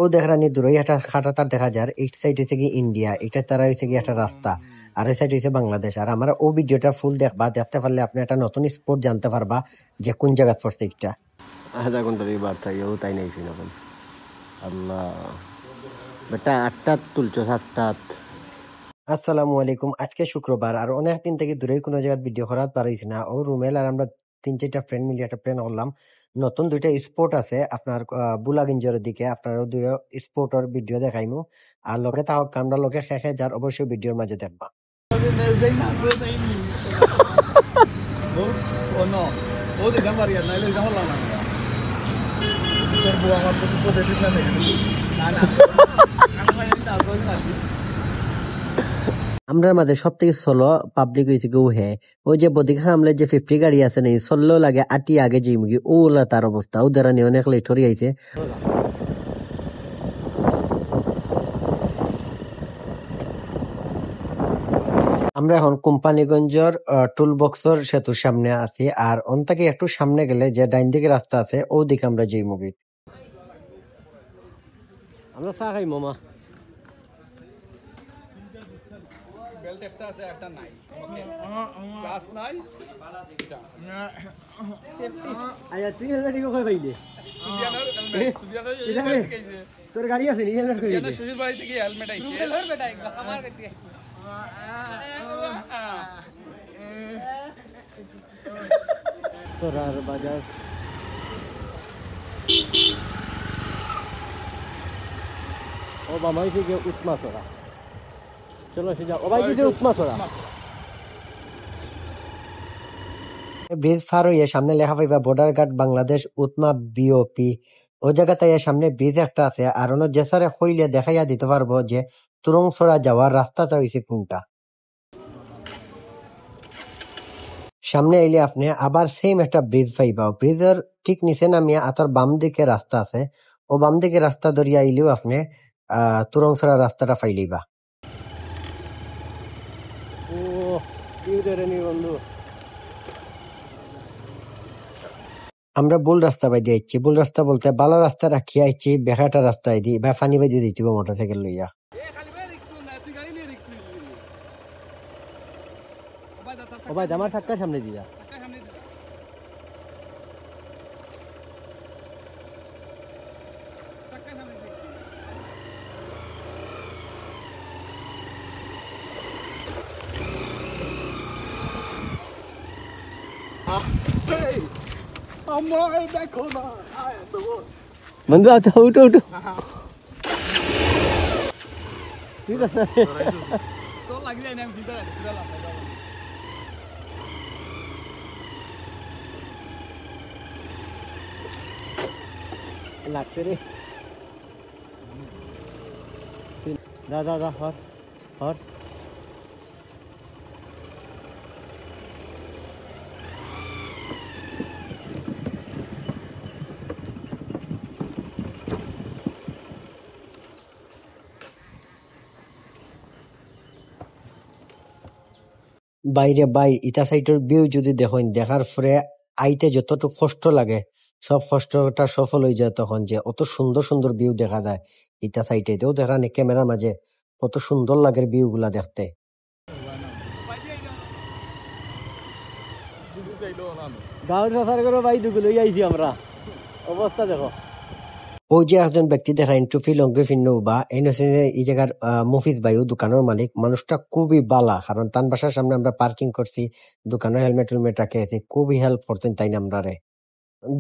ও দেখরানি দূরই একটা খাটা তার দেখা যায়। এই সাইড হচ্ছে কি ইন্ডিয়া, এটা তারা হচ্ছে কি একটা রাস্তা, আর এই সাইড হচ্ছে বাংলাদেশ। আর আমার ও ভিডিওটা ফুল দেখবা, দেখতে পারলে আপনি একটা নতুন স্পোর্ট জানতে পারবা যে কোন জায়গা পড়ছে এটা। আধা ঘন্টার বার্তা ও তাই নাইছি এখন আল্লাহ বেটা 8টা তুলছো 7টা। আসসালামু আলাইকুম। আজকে শুক্রবার, আর অনেক দিন থেকে দূরেই কোনো জায়গায় ভিডিও করার পারিস না। ও রুমেল আর আমরা 3-4টা ফ্রেন্ড মিলে একটা প্ল্যান করলাম। নতুন 2টা স্পোর্ট আছে আপনার বুলাগিঞ্জের দিকে, আপনার দুই স্পোর্টের ভিডিও দেখাইমু। আর লোকে তাও কামড়া লোকে খেয়ে যার অবশ্যই ভিডিওর মাঝে দেখবা। আমরার মাঝে সব থেকে সোলো পাবলিক হয়েছে কেউ হ্যাঁ, ওই যে বদিকে সামলে যে 50 গাড়ি আছে না, সোলো লাগে আটি আগে যে মুগি ওলা তার অবস্থা ও দ্বারা নিয়ে অনেক লেট হয়ে আইছে। আমরা এখন কোম্পানিগঞ্জের টুল বক্সের সেতুর সামনে আছি, আর অন থেকে একটু সামনে গেলে যে ডাইন দিকে রাস্তা আছে ও দিকে আমরা যেই মুভি। আমরা চা খাই মামা। বেল্ট একটা আছে একটা নাই ওকে ক্লাস নাই সেফটি আয়া তুই হেলমেট কই পাইলে? সুবিয়ানার তোর গাড়ি আছে নি হেলমেট কই সুবিয়ানার সুজির বাড়ি থেকে হেলমেট আইছে হেলমেট আইগা আমার কাছে সরার বাজার ও বামাই থেকে উৎমা সরা চলো সে যাও ও ভাই দিতে উৎমা সরা। ব্রিজ পার হইয়া সামনে লেখা পাইবা border guard Bangladesh Utma BOP. ও জায়গাতে সামনে ব্রিজ একটা আছে, আর অন্য জেসারে হইলে দেখাইয়া দিতে পারবো যে তুরংছড়া যাওয়ার রাস্তাটা হইছে কোনটা। সামনে এলে আপনি আবার সেম একটা ব্রিজ পাইবা, ব্রিজের ঠিক নিচে নামিয়া আতর বাম দিকে রাস্তা আছে, ও বাম দিকে রাস্তা ধরিয়া আইলেও আপনি তুরংছড়া রাস্তাটা পাইলিবা। ও কি রে নি বন্ধু আমরা ভুল রাস্তা বাইদি আইছি, ভুল রাস্তা বলতে বালা রাস্তা রাখিয়া আইছি বেকাটা রাস্তায় দি বা ফানি বাইদি দিতে মোটরসাইকেল লইয়া। এ খালি ভাই রিস্ক না তুই গাড়ি নিয়ে রিস্ক নিবি ও ভাই আমার থাক্কা সামনে দিয়া সামনে দিবা টাকা সামনে দিবা আমায় দেখো না আয় তো বন্ধু আচ্ছা উঠো উঠো ঠিক আছে তো লাগি যায় না আমি চিন্তা করি পুরা লাভ লাগছে রে দাদা দাদা হর হর বাইরে বাই ইটা সাইটের ভিউ যদি দেখেন, দেখার পরে আইতে যতটুকু কষ্ট লাগে সব কষ্টটা সফল হয়ে যায় তখন, যে অত সুন্দর সুন্দর ভিউ দেখা যায় ইটা সাইটে। তেও দেখা নেই ক্যামেরার মাঝে কত সুন্দর লাগে ভিউ গুলা দেখতে। গাঁৱৰ প্ৰচাৰ কৰিব বাইদেউ লৈ আহিছি আমরা অবস্থা দেখো। ওই যে একজন ব্যক্তি দেখাইন টুপি লঙ্গি ফিন্নু বা এই এই জায়গার মুফিজ ভাইও দোকানের মালিক, মানুষটা খুবই বালা, কারণ তার বাসার সামনে আমরা পার্কিং করছি, দোকানের হেলমেট হেলমেট রাখে খুবই হেল্প করতেন তাই আমরা রে।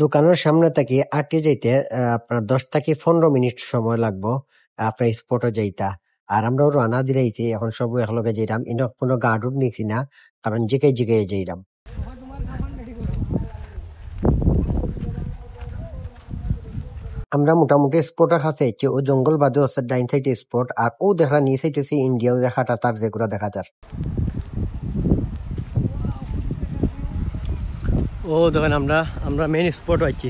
দোকানের সামনে থেকে আটকে যাইতে আপনার 10 থেকে 15 মিনিট সময় লাগবো আপনার স্পটে যাইতা। আর আমরা রানা দিলাইছি এখন সব একলগে যাইরাম, ইন কোনো গার্ডুড নিছি না, কারণ জিগাই জিগাই যাইরাম। আমরা মোটামুটি স্পোর্ট কাছে আইছি, ও জঙ্গল বাদে হচ্ছে ডাইন সাইডে স্পোর্ট, আর ও দেখা নিয়ে সাইড ইন্ডিয়াও দেখাটা তার যেগুলো দেখা যার। ও দেখেন আমরা আমরা মেইন স্পট আইছি,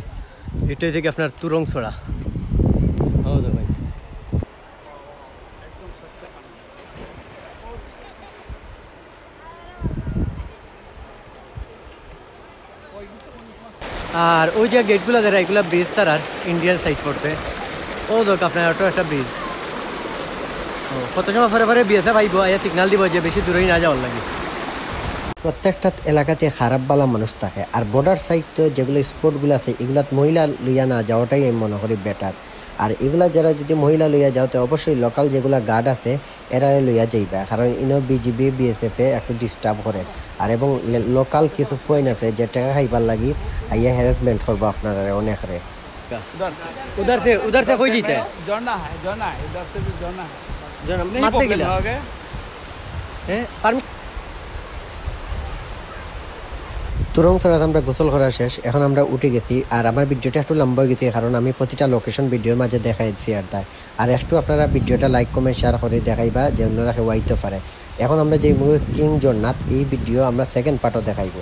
এটা থেকে আপনার তুরংছড়া। ও দেখেন আর ওই যে গেটগুলো দেখা এগুলো ব্রিজ তার আর ইন্ডিয়ান সাইড পড়ছে। ও দেখ আপনার অটো একটা ব্রিজ কত সময় পরে পরে বিএসএফ আইব আইয়া সিগনাল দিব যে বেশি দূরেই না যাওয়ার লাগে। প্রত্যেকটা এলাকাতে খারাপ বালা মানুষ থাকে, আর বর্ডার সাইড তো যেগুলো স্পোর্টগুলো আছে এগুলাত মহিলা লইয়া না যাওয়াটাই আমি মনে করি বেটার। আর এগুলা যারা যদি মহিলা লইয়া যাও তো অবশ্যই লোকাল যেগুলা গার্ড আছে এরা লইয়া যাইবা, কারণ ইনো বিজিবি বিএসএফ এ একটু ডিস্টার্ব করে। আর এবং লোকাল কিছু ফোন আছে যে টাকা খাইবার লাগি আইয়া হ্যারাসমেন্ট করবো আপনারা অনেক রে। उधर से कोई जीता है जोड़ना है इधर से भी जोड़ना है जो नहीं मारते प्रॉब्लम गिला हो गए তুরং ছাড়াতে আমরা গোসল করা শেষ, এখন আমরা উঠে গেছি। আর আমার ভিডিওটা একটু লম্বা হয়ে গেছে কারণ আমি প্রতিটা লোকেশন ভিডিওর মাঝে দেখাইছি। আর একটু আপনারা ভিডিওটা লাইক কমেন্ট শেয়ার করে দেখাইবা যে অন্যরা কেউ আইতে পারে। এখন আমরা যে কিং জগন্নাথ এই ভিডিও আমরা সেকেন্ড পার্টও দেখাইব।